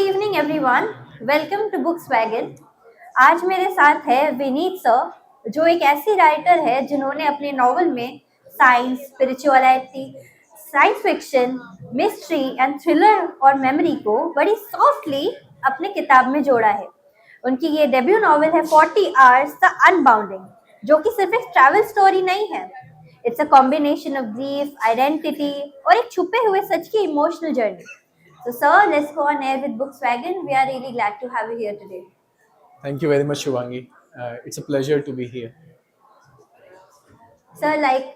Evening everyone, welcome to Books Wagon. आज मेरे साथ है विनीत सर, जो एक ऐसी राइटर है जिन्होंने अपने नॉवल में science, spirituality, science fiction, mystery and thriller और मेमोरी को बड़ी सॉफ्टली अपने किताब में जोड़ा है। उनकी ये डेब्यू नॉवल है 40 आवर्स द अनबाउंडिंग, जो कि सिर्फ एक ट्रैवल स्टोरी नहीं है। It's a combination of grief, identity और एक छुपे हुए सच की emotional journey. So, sir, let's go on air with Volkswagen. We are really glad to have you here today. Thank you very much, Shivangi. It's a pleasure to be here. Sir, like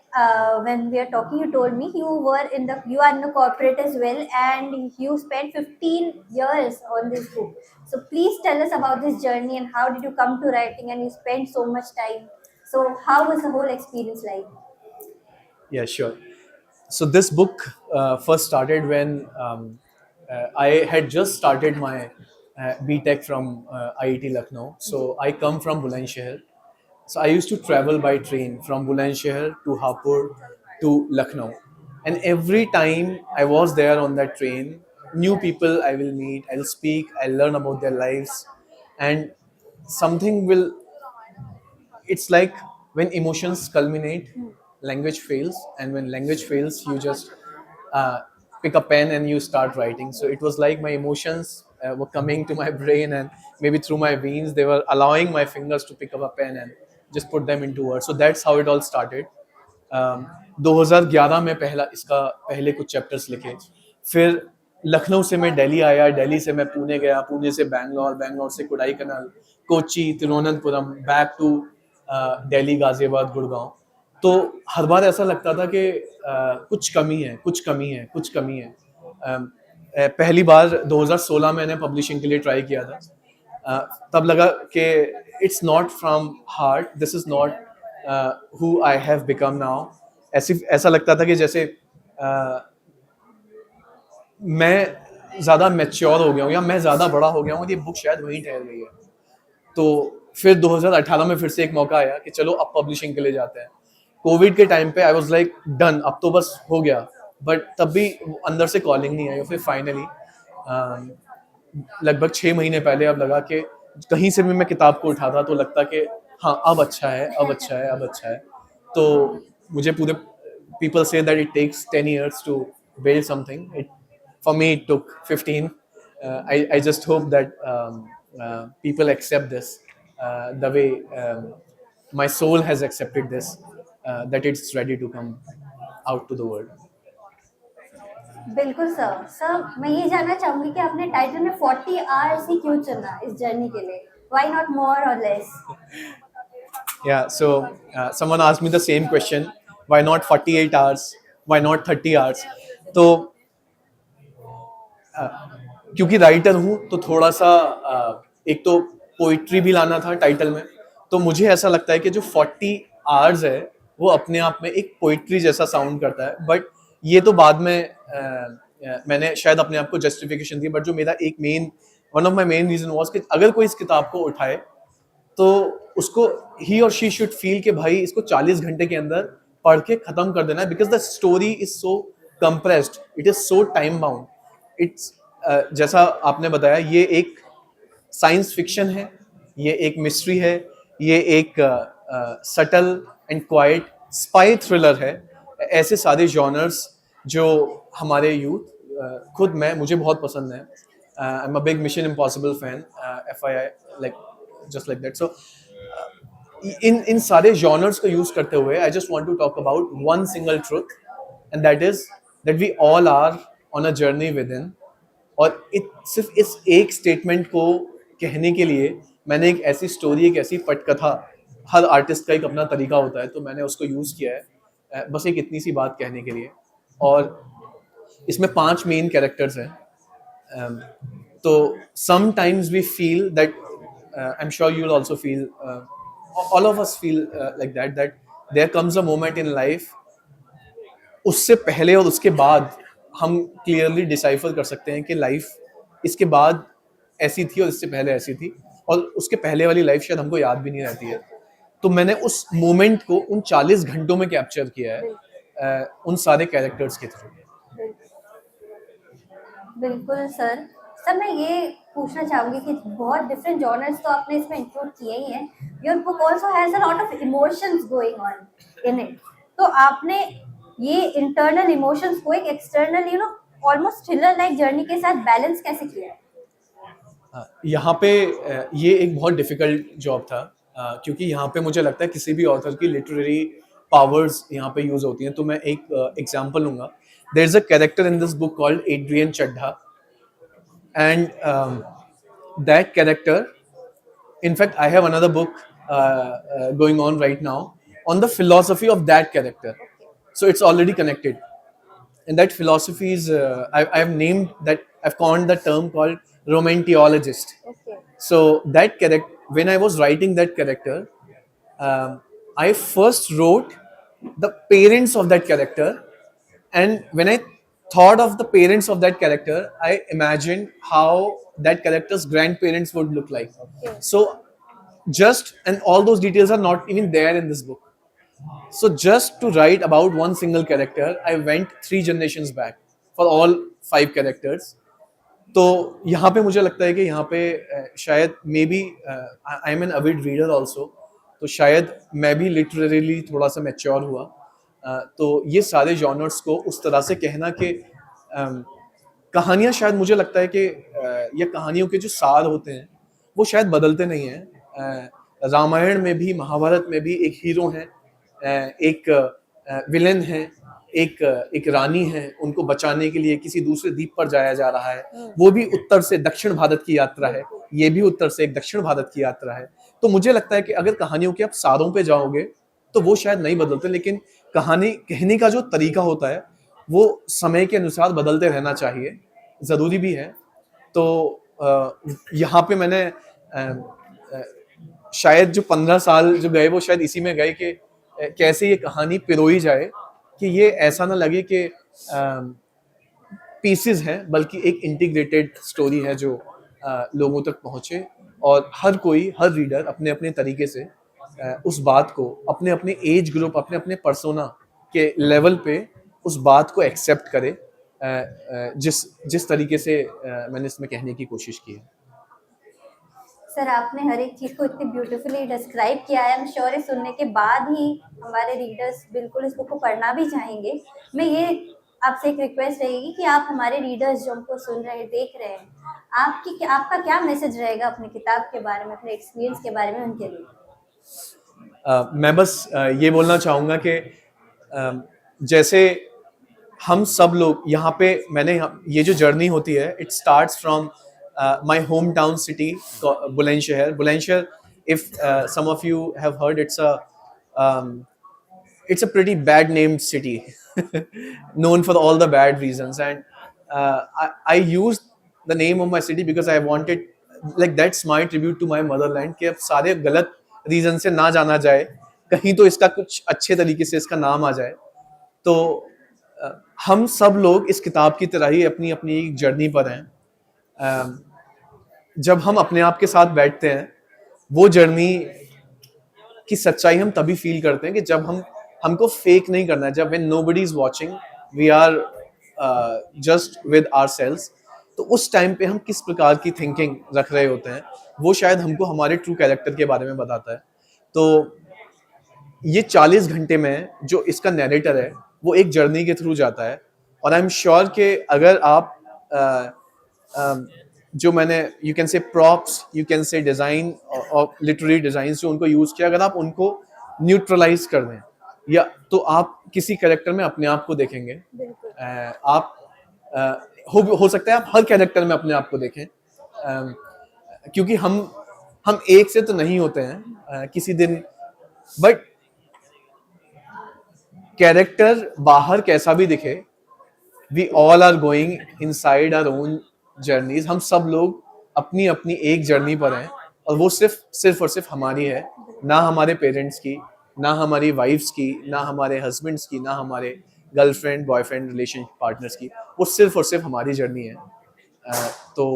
when we are talking, you told me you are in the corporate as well, and you spent 15 years on this book. So please tell us about this journey and how did you come to writing, and you spent so much time. So how was the whole experience like? Yeah, sure. So this book first started when I had just started my BTech from IIT Lucknow. So I come from Bulandshahr. So I used to travel by train from Bulandshahr to Hapur to Lucknow. And every time I was there on that train, new people I will meet, I'll speak, I'll learn about their lives. And something will, it's like when emotions culminate, language fails, and when language fails, you just pick a pen and you start writing. So it was like my emotions were coming to my brain, and maybe through my veins they were allowing my fingers to pick up a pen and just put them into words. So that's how it all started. 2011 में पहला इसका पहले कुछ chapters लिखे, फिर लखनऊ से मैं दिल्ली आया, दिल्ली से मैं पुणे गया, पुणे से बैंगलोर, बैंगलोर से कोडाईकनाल, कोची, तिरुवनंतपुरम, बैक टू दिल्ली, गाजियाबाद, गुड़गांव। तो हर बार ऐसा लगता था कि कुछ कमी है, कुछ कमी है, कुछ कमी है। पहली बार 2016 मैंने पब्लिशिंग के लिए ट्राई किया था। तब लगा कि it's not from heart, this is not who I have become now. ऐसा लगता था कि जैसे मैं ज़्यादा मैच्योर हो गया हूँ या मैं ज़्यादा बड़ा हो गया हूँ और ये बुक शायद वहीं ठहर गई है। तो फिर 2018 में फिर से एक मौका आया कि चलो अब पब्लिशिंग के लिए जाते हैं। कोविड के टाइम पे आई वाज लाइक डन, अब तो बस हो गया, बट तब भी अंदर से कॉलिंग नहीं आई। और फिर फाइनली लगभग 6 महीने पहले अब लगा कि कहीं से भी मैं किताब को उठाता तो लगता कि हाँ अब अच्छा है, अब अच्छा है, अब अच्छा है। तो मुझे पूरे people say that it takes 10 years to build something. For me it took 15. I just hope that people accept this the way my soul has accepted this, that it's ready to come out to the world. बिल्कुल sir. Sir, मैं ये जानना चाहूंगी कि आपने title में 40 hours ही क्यों चुना इस जर्नी के लिए? व्हाई नॉट मोर और less? Yeah, so someone asked me the same question. Why not 48 hours? Why not 30 hours? तो क्योंकि राइटर हूँ तो थोड़ा सा एक तो पोइट्री भी लाना था टाइटल में। तो मुझे ऐसा लगता है कि जो 40 आवर्स है वो अपने आप में एक पोइट्री जैसा साउंड करता है। बट ये तो बाद में मैंने शायद अपने आप को जस्टिफिकेशन दी। बट जो मेरा एक one of my main reason was कि अगर कोई इस किताब को उठाए तो उसको ही और शी शुड फील कि भाई इसको 40 घंटे के अंदर पढ़ के खत्म कर देना है, because the story is so compressed, it is so time bound. It's जैसा आपने बताया, ये एक साइंस फिक्शन है, ये एक मिस्ट्री है, ये एक subtle and quite spy thriller है। ऐसे सारे जॉनर्स जो हमारे यूथ खुद मुझे बहुत पसंद है। I am a big mission impossible fan, FYI, like just like that. So in सारे genres को use करते हुए I just want to talk about one single truth, and that is that we all are on a journey within. और सिर्फ इस एक statement को कहने के लिए मैंने एक ऐसी स्टोरी, एक ऐसी पटकथा, हर आर्टिस्ट का एक अपना तरीका होता है, तो मैंने उसको यूज़ किया है बस एक इतनी सी बात कहने के लिए। और इसमें 5 मेन कैरेक्टर्स हैं। तो sometimes we feel that I'm sure you'll also feel, all of us feel like that there comes a moment in life, उससे पहले और उसके बाद हम क्लियरली डिसाइफर कर सकते हैं कि लाइफ इसके बाद ऐसी थी और इससे पहले ऐसी थी, और उसके पहले वाली लाइफ शायद हमको याद भी नहीं रहती है। तो मैंने उस मोमेंट को उन 40 घंटों में कैप्चर किया है उन सारे कैरेक्टर्स के थ्रू। बिल्कुल सर। सर मैं ये पूछना चाहूंगी कि बहुत डिफरेंट जॉनर्स तो आपने इसमें इंक्लूड किए ही हैं, your book also has a lot of emotions going on in it, तो आपने ये इंटरनल इमोशंस को एक external almost thriller like journey के साथ बैलेंस कैसे किया है? यहाँ पे ये एक बहुत डिफिकल्ट जॉब था, क्योंकि यहाँ पे मुझे लगता है किसी भी ऑथर की लिटरेरी पावर्स यहाँ पे यूज होती हैं। तो मैं एक एग्जांपल लूंगा। There is a character in this book called Adrian Chadha, and that character, in fact I have another book going on right now on the philosophy of that character, so it's already connected. And that philosophy is I've named that, I've coined the term called romantiologist. Okay. So that character, when I was writing that character, I first wrote the parents of that character, and when I thought of the parents of that character, I imagined how that character's grandparents would look like. Okay. So just, and all those details are not even there in this book. So just to write about one single character, I went 3 generations back for all 5 characters. तो यहाँ पे मुझे लगता है कि यहाँ पे शायद maybe I am an avid reader also, तो शायद मैं भी लिटरेरीली थोड़ा सा मैच्योर हुआ। तो ये सारे जॉनर्स को उस तरह से कहना कि कहानियाँ, शायद मुझे लगता है कि ये कहानियों के जो सार होते हैं वो शायद बदलते नहीं हैं। रामायण में भी, महाभारत में भी एक हीरो है, एक विलेन है, एक रानी है, उनको बचाने के लिए किसी दूसरे द्वीप पर जाया जा रहा है। वो भी उत्तर से दक्षिण भारत की यात्रा है, ये भी उत्तर से एक दक्षिण भारत की यात्रा है। तो मुझे लगता है कि अगर कहानियों के आप सारों पे जाओगे तो वो शायद नहीं बदलते, लेकिन कहानी कहने का जो तरीका होता है वो समय के अनुसार बदलते रहना चाहिए, जरूरी भी है। तो यहाँ पे मैंने शायद जो 15 साल जो गए वो शायद इसी में गए कि कैसे ये कहानी पिरोई जाए कि ये ऐसा ना लगे कि पीसेस हैं, बल्कि एक इंटीग्रेटेड स्टोरी है जो लोगों तक पहुंचे, और हर कोई, हर रीडर अपने अपने तरीके से उस बात को अपने अपने एज ग्रुप, अपने अपने पर्सोना के लेवल पे उस बात को एक्सेप्ट करे, जिस तरीके से मैंने इसमें कहने की कोशिश की है। सर आपने हर एक चीज़ को इतनी ब्यूटीफुली डिस्क्राइब किया है, आई एम श्योर सुनने के बाद ही हमारे रीडर्स बिल्कुल इस बुक को पढ़ना भी चाहेंगे। मैं ये आपसे एक रिक्वेस्ट रहेगी कि आप हमारे रीडर्स जो हमको सुन रहे हैं, देख रहे हैं, आपका क्या मैसेज रहेगा अपनी किताब के बारे में, अपने एक्सपीरियंस के बारे में उनके लिए? मैं बस ये बोलना चाहूँगा कि जैसे हम सब लोग यहाँ पे, मैंने ये जो जर्नी होती है, it starts from my hometown city, Bulandshahr. Bulandshahr, if some of you have heard, it's a pretty bad named city, known for all the bad reasons. And I used the name of my city because I wanted, like, that's my tribute to my motherland, कि अब सारे गलत reason से ना जाना जाए, कहीं तो इसका कुछ अच्छे तरीके से इसका नाम आ जाए। तो हम सब लोग इस किताब की तरह ही अपनी अपनी एक जर्नी पर हैं। जब हम अपने आप के साथ बैठते हैं, वो जर्नी की सच्चाई हम तभी फील करते हैं कि जब हमको फेक नहीं करना है, जब when nobody is watching, we are just with ourselves। तो उस टाइम पे हम किस प्रकार की थिंकिंग रख रहे होते हैं, वो शायद हमको हमारे ट्रू कैरेक्टर के बारे में बताता है। तो ये 40 घंटे में जो इसका नैरेटर है वो एक जर्नी के थ्रू जाता है, और आई एम श्योर कि अगर आप जो मैंने, you can say props, you can say design और लिटरेरी डिज़ाइन जो उनको यूज़ किया, अगर आप उनको न्यूट्रलाइज कर दें, या तो आप किसी कैरेक्टर में अपने आप को देखेंगे। आप हो सकता है आप हर कैरेक्टर में अपने आप को देखें, क्योंकि हम एक से तो नहीं होते हैं किसी दिन, बट कैरेक्टर बाहर कैसा भी दिखे, we all are going inside our own journeys. हम सब लोग अपनी अपनी एक जर्नी पर हैं, और वो सिर्फ और सिर्फ हमारी है, ना हमारे पेरेंट्स की, ना हमारी वाइफ्स की, ना हमारे हस्बैंड्स की, ना हमारे गर्लफ्रेंड बॉयफ्रेंड रिलेशन पार्टनर्स की। वो सिर्फ और सिर्फ हमारी जर्नी है। तो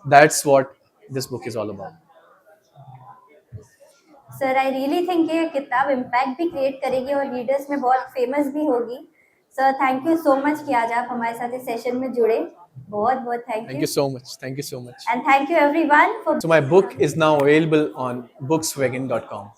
that's what this book is all about. Sir I really think ये किताब इम्पैक्ट भी क्रिएट करेगी और रीडर्स में बहुत फेमस भी होगी। Sir thank you so much कि आज आप हमारे साथ इस सेशन में जुड़े। बहुत बहुत thank Thank you you so much. Thank you so much. And thank you everyone for So my book is now available on bookswagon.com.